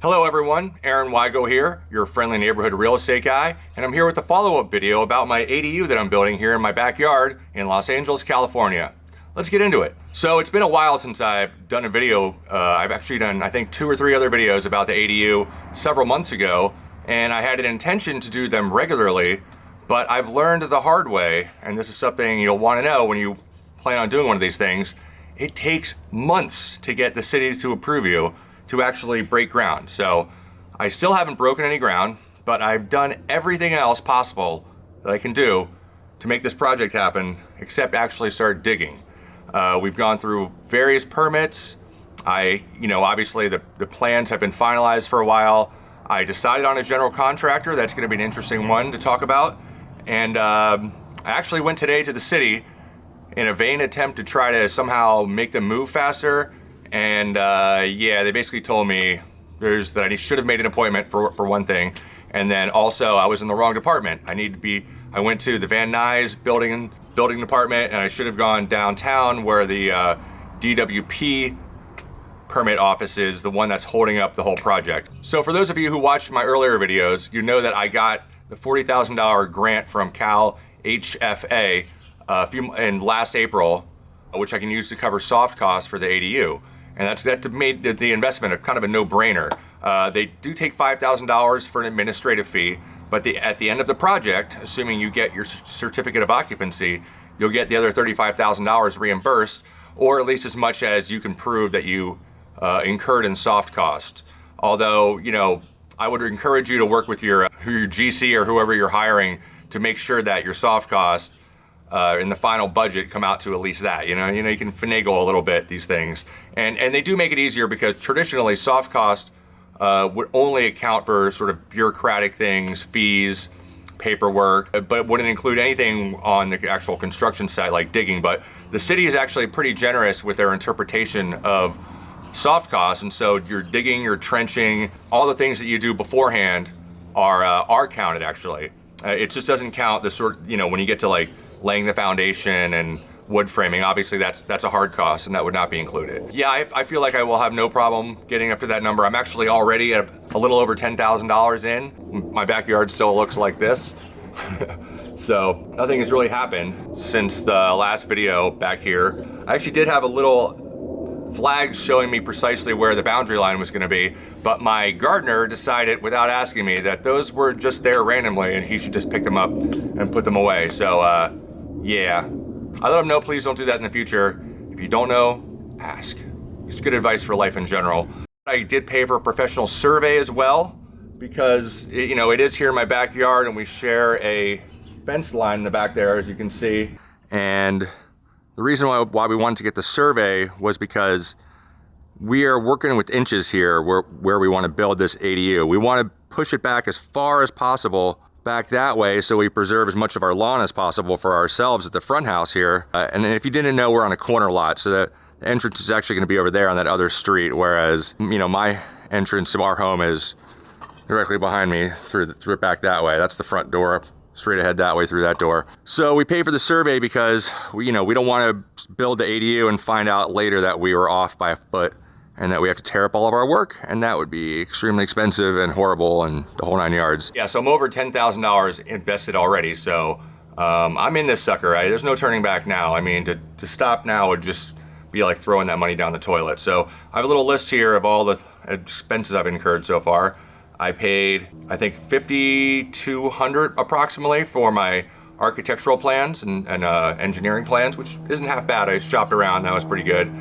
Hello everyone, Aaron Wigo here, your friendly neighborhood real estate guy, and I'm here with a follow-up video about my ADU that I'm building here in my backyard in Los Angeles, California. Let's get into it. So it's been a while since I've done a video. I've actually done, I think, 2 or 3 other videos about the ADU several months ago, and I had an intention to do them regularly, but I've learned the hard way, and this is something you'll want to know when you plan on doing one of these things. It takes months to get the city to approve you to actually break ground. So I still haven't broken any ground, but I've done everything else possible that I can do to make this project happen, except actually start digging. We've gone through various permits. Obviously the plans have been finalized for a while. I decided on a general contractor. That's gonna be an interesting one to talk about. And I actually went today to the city in a vain attempt to try to somehow make them move faster. And they basically told me that I should have made an appointment for one thing. And then also I was in the wrong department. I went to the Van Nuys building department, and I should have gone downtown where the DWP permit office is, the one that's holding up the whole project. So for those of you who watched my earlier videos, you know that I got the $40,000 grant from Cal HFA in last April, which I can use to cover soft costs for the ADU. And that made the investment kind of a no-brainer. They do take $5,000 for an administrative fee, but at the end of the project, assuming you get your certificate of occupancy, you'll get the other $35,000 reimbursed, or at least as much as you can prove that you incurred in soft cost. Although, I would encourage you to work with your GC or whoever you're hiring to make sure that your soft cost in the final budget come out to at least that. You can finagle a little bit these things, and they do make it easier because traditionally soft cost would only account for sort of bureaucratic things, fees, paperwork, but wouldn't include anything on the actual construction site like digging. But the city is actually pretty generous with their interpretation of soft costs, and so your digging, your trenching, all the things that you do beforehand are counted actually. It just doesn't count the when you get to like laying the foundation and wood framing. Obviously that's a hard cost, and that would not be included. Yeah, I feel like I will have no problem getting up to that number. I'm actually already at a little over $10,000 in. My backyard still looks like this. So nothing has really happened since the last video back here. I actually did have a little flags showing me precisely where the boundary line was gonna be, but my gardener decided without asking me that those were just there randomly and he should just pick them up and put them away. So yeah, I let him know, please don't do that in the future. If you don't know, ask. It's good advice for life in general. I did pay for a professional survey as well, because it is here in my backyard, and we share a fence line in the back there, as you can see. And the reason why we wanted to get the survey was because we are working with inches here where we want to build this ADU. We want to push it back as far as possible back that way, so we preserve as much of our lawn as possible for ourselves at the front house here. And if you didn't know, we're on a corner lot, so the entrance is actually going to be over there on that other street, whereas my entrance to our home is directly behind me through it back that way. That's the front door, straight ahead that way through that door. So we pay for the survey because we don't want to build the ADU and find out later that we were off by a foot and that we have to tear up all of our work, and that would be extremely expensive and horrible and the whole 9 yards. Yeah, so I'm over $10,000 invested already, so I'm in this sucker. Right? There's no turning back now. I mean, to stop now would just be like throwing that money down the toilet. So I have a little list here of all the expenses I've incurred so far. I paid, I think, $5,200 approximately for my architectural plans and engineering plans, which isn't half bad. I shopped around, that was pretty good.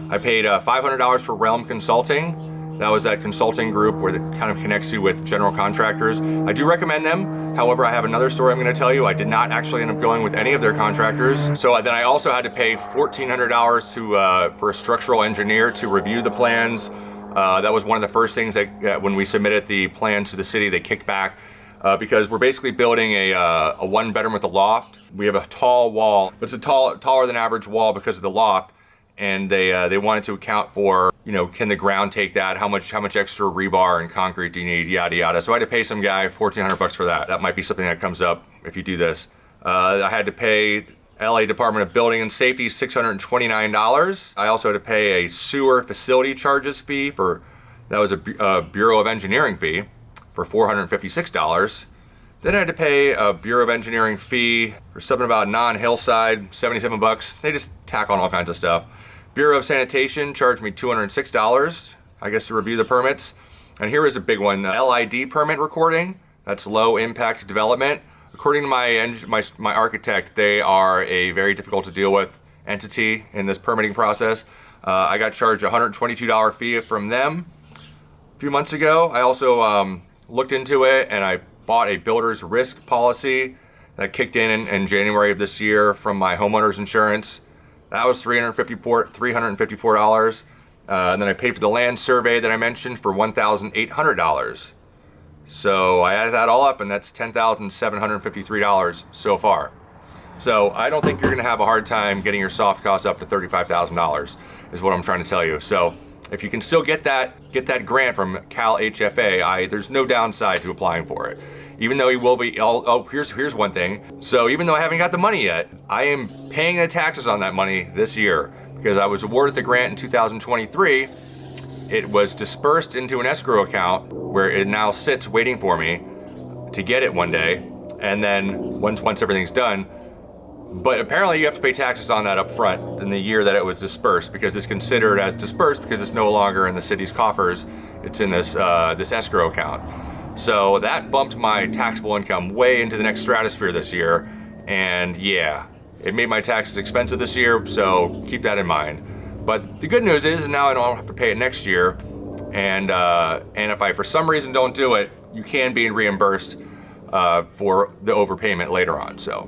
I paid $500 for Realm Consulting. That was that consulting group where it kind of connects you with general contractors. I do recommend them. However, I have another story I'm gonna tell you. I did not actually end up going with any of their contractors. So then I also had to pay $1,400 for a structural engineer to review the plans. That was one of the first things that when we submitted the plans to the city, they kicked back because we're basically building a 1-bedroom with a loft. We have a tall wall, but it's a taller than average wall because of the loft. And they wanted to account for, can the ground take that? How much extra rebar and concrete do you need? Yada yada. So I had to pay some guy $1,400 for that. That might be something that comes up if you do this. I had to pay LA Department of Building and Safety $629. I also had to pay a sewer facility charges fee for That was a Bureau of Engineering fee for $456. Then I had to pay a Bureau of Engineering fee for something about non-hillside, 77 bucks. They just tack on all kinds of stuff. Bureau of Sanitation charged me $206, I guess, to review the permits. And here is a big one, LID permit recording. That's low impact development. According to my architect, they are a very difficult to deal with entity in this permitting process. I got charged a $122 fee from them a few months ago. I also looked into it and I bought a builder's risk policy that kicked in January of this year from my homeowner's insurance. That was $354. And then I paid for the land survey that I mentioned for $1,800. So I added that all up and that's $10,753 so far. So I don't think you're gonna have a hard time getting your soft costs up to $35,000 is what I'm trying to tell you. So if you can still get that grant from Cal HFA, there's no downside to applying for it. Even though he will be, here's one thing. So even though I haven't got the money yet, I am paying the taxes on that money this year because I was awarded the grant in 2023. It was dispersed into an escrow account where it now sits waiting for me to get it one day. And then once everything's done, but apparently you have to pay taxes on that up front in the year that it was dispersed because it's considered as dispersed because it's no longer in the city's coffers. It's in this escrow account. So that bumped my taxable income way into the next stratosphere this year. And yeah, it made my taxes expensive this year, so keep that in mind. But the good news is now I don't have to pay it next year. And if I for some reason don't do it, you can be reimbursed for the overpayment later on. So,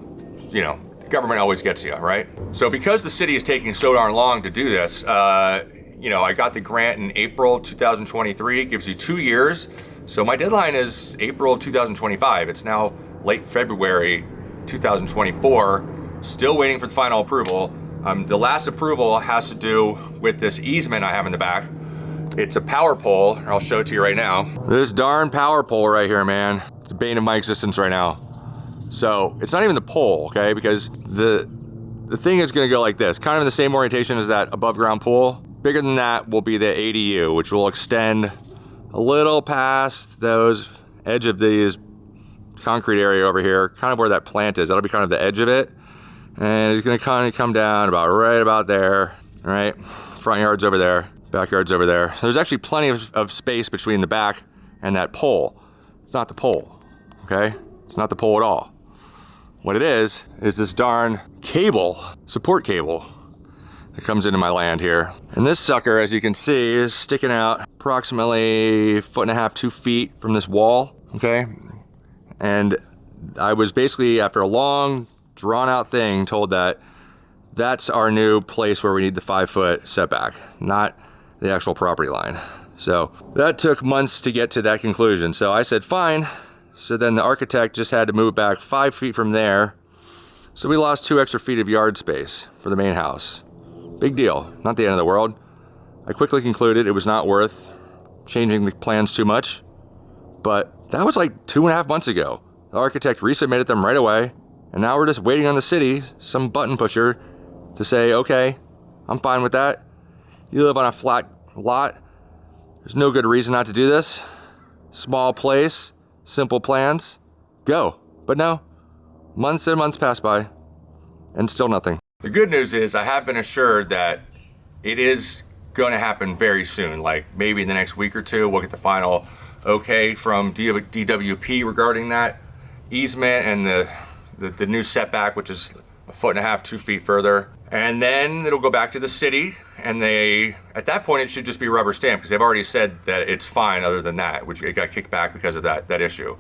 you know, the government always gets you, right? So because the city is taking so darn long to do this, you know, I got the grant in April 2023. It gives you 2 years. So my deadline is April of 2025. It's now late February 2024. Still waiting for the final approval. The last approval has to do with this easement I have in the back. It's a power pole. I'll show it to you right now. This darn power pole right here, man. It's the bane of my existence right now. So it's not even the pole, okay? Because the thing is gonna go like this, kind of in the same orientation as that above ground pool. Bigger than that will be the ADU, which will extend a little past those edge of these concrete area over here, kind of where that plant is. That'll be kind of the edge of it. And it's gonna kind of come down right about there, right? Front yard's over there, backyard's over there. There's actually plenty of space between the back and that pole. It's not the pole, okay? It's not the pole at all. What it is this darn cable, support cable, that comes into my land here. And this sucker, as you can see, is sticking out approximately 1.5 to 2 feet from this wall, okay? And I was basically, after a long, drawn out thing, told that that's our new place where we need the 5-foot setback, not the actual property line. So that took months to get to that conclusion. So I said, fine. So then the architect just had to move it back 5 feet from there. So we lost 2 extra feet of yard space for the main house. Big deal, not the end of the world. I quickly concluded it was not worth changing the plans too much, but that was like 2.5 months ago. The architect resubmitted them right away, and now we're just waiting on the city, some button pusher, to say, okay, I'm fine with that. You live on a flat lot. There's no good reason not to do this. Small place, simple plans, go. But no, months and months pass by, and still nothing. The good news is I have been assured that it is going to happen very soon, like maybe in the next week or two. We'll get the final okay from DWP regarding that easement and the new setback, which is 1.5 to 2 feet further. And then it'll go back to the city, and at that point it should just be rubber stamped because they've already said that it's fine other than that, which it got kicked back because of that issue.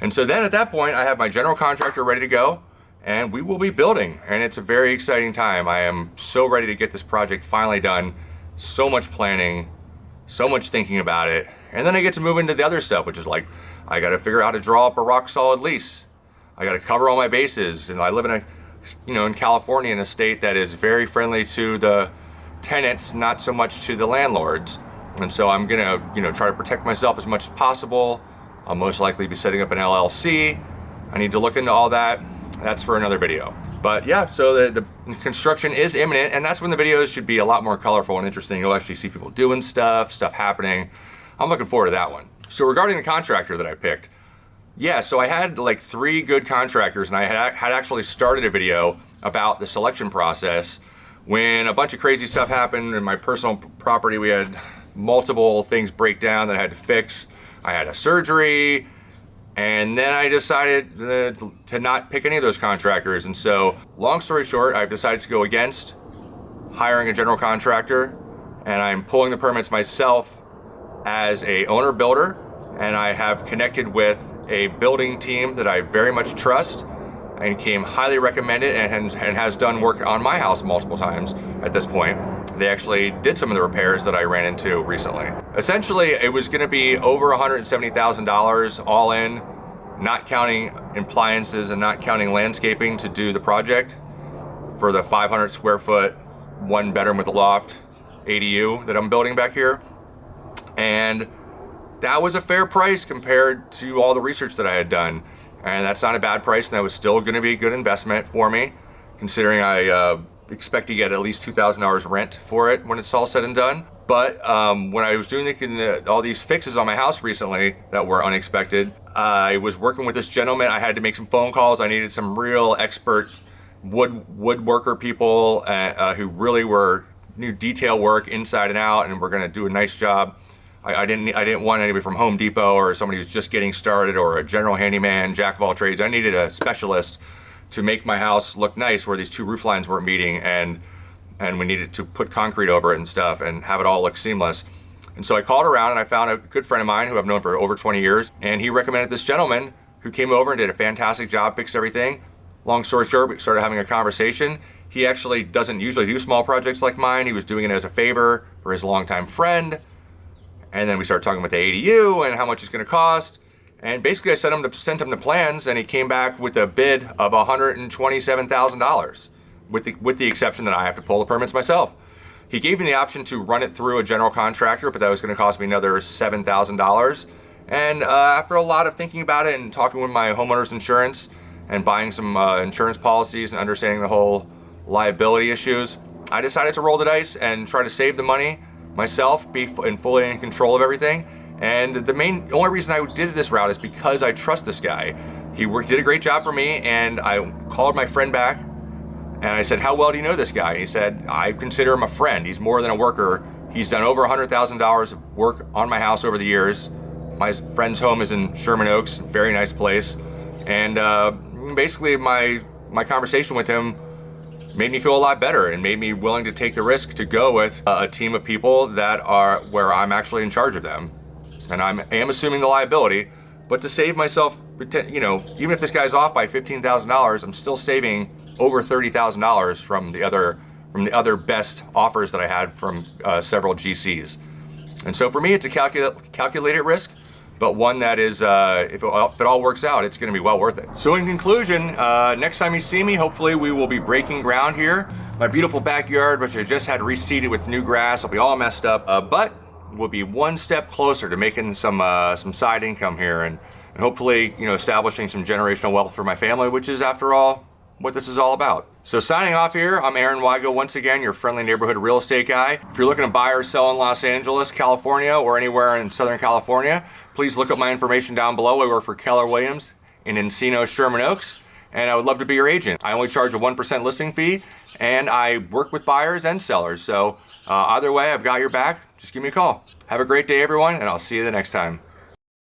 And so then at that point I have my general contractor ready to go, and we will be building, and it's a very exciting time. I am so ready to get this project finally done. So much planning, so much thinking about it. And then I get to move into the other stuff, which is like, I gotta figure out how to draw up a rock solid lease. I gotta cover all my bases. And I live in California, in a state that is very friendly to the tenants, not so much to the landlords. And so I'm gonna, try to protect myself as much as possible. I'll most likely be setting up an LLC. I need to look into all that. That's for another video. But yeah, so the construction is imminent, and that's when the videos should be a lot more colorful and interesting. You'll actually see people doing stuff happening. I'm looking forward to that one. So regarding the contractor that I picked, yeah, so I had like 3 good contractors, and I had actually started a video about the selection process when a bunch of crazy stuff happened in my personal property. We had multiple things break down that I had to fix. I had a surgery, and then I decided to not pick any of those contractors. And so, long story short, I've decided to go against hiring a general contractor, and I'm pulling the permits myself as a owner builder. And I have connected with a building team that I very much trust and came highly recommended, and has done work on my house multiple times at this point. They actually did some of the repairs that I ran into recently. Essentially, it was gonna be over $170,000 all in, not counting appliances and not counting landscaping, to do the project for the 500 square foot, 1 bedroom with a loft ADU that I'm building back here. And that was a fair price compared to all the research that I had done. And that's not a bad price, and that was still gonna be a good investment for me, considering I expect to get at least $2,000 rent for it when it's all said and done. But when I was doing all these fixes on my house recently that were unexpected, I was working with this gentleman. I had to make some phone calls. I needed some real expert woodworker people who really knew detail work inside and out, and were gonna do a nice job. I didn't want anybody from Home Depot or somebody who's just getting started, or a general handyman, jack of all trades. I needed a specialist to make my house look nice where these 2 roof lines weren't meeting, and we needed to put concrete over it and stuff and have it all look seamless. And so I called around, and I found a good friend of mine who I've known for over 20 years, and he recommended this gentleman who came over and did a fantastic job, fixed everything. Long story short, we started having a conversation. He actually doesn't usually do small projects like mine. He was doing it as a favor for his longtime friend. And then we started talking about the ADU and how much it's gonna cost. And basically I sent him the plans, and he came back with a bid of $127,000, with the exception that I have to pull the permits myself. He gave me the option to run it through a general contractor, but that was gonna cost me another $7,000. And after a lot of thinking about it and talking with my homeowner's insurance and buying some insurance policies and understanding the whole liability issues, I decided to roll the dice and try to save the money myself, be fully in control of everything. And the only reason I did this route is because I trust this guy. He did a great job for me, and I called my friend back and I said, "How well do you know this guy?" And he said, "I consider him a friend. He's more than a worker. He's done over $100,000 of work on my house over the years. My friend's home is in Sherman Oaks, very nice place." And basically my conversation with him made me feel a lot better and made me willing to take the risk to go with a team of people that are where I'm actually in charge of them. And I am assuming the liability, but to save myself, even if this guy's off by $15,000, I'm still saving over $30,000 from the other best offers that I had from several GCs. And so for me, it's a calculated risk, but one that is, if it all works out, it's gonna be well worth it. So in conclusion, next time you see me, hopefully we will be breaking ground here. My beautiful backyard, which I just had reseeded with new grass, will be all messed up, but we'll be one step closer to making some side income here, and hopefully, establishing some generational wealth for my family, which is, after all, what this is all about. So signing off here, I'm Aaron Wigo, once again, your friendly neighborhood real estate guy. If you're looking to buy or sell in Los Angeles, California, or anywhere in Southern California, please look up my information down below. I work for Keller Williams in Encino-Sherman Oaks, and I would love to be your agent. I only charge a 1% listing fee, and I work with buyers and sellers. So either way, I've got your back. Just give me a call. Have a great day, everyone, and I'll see you the next time.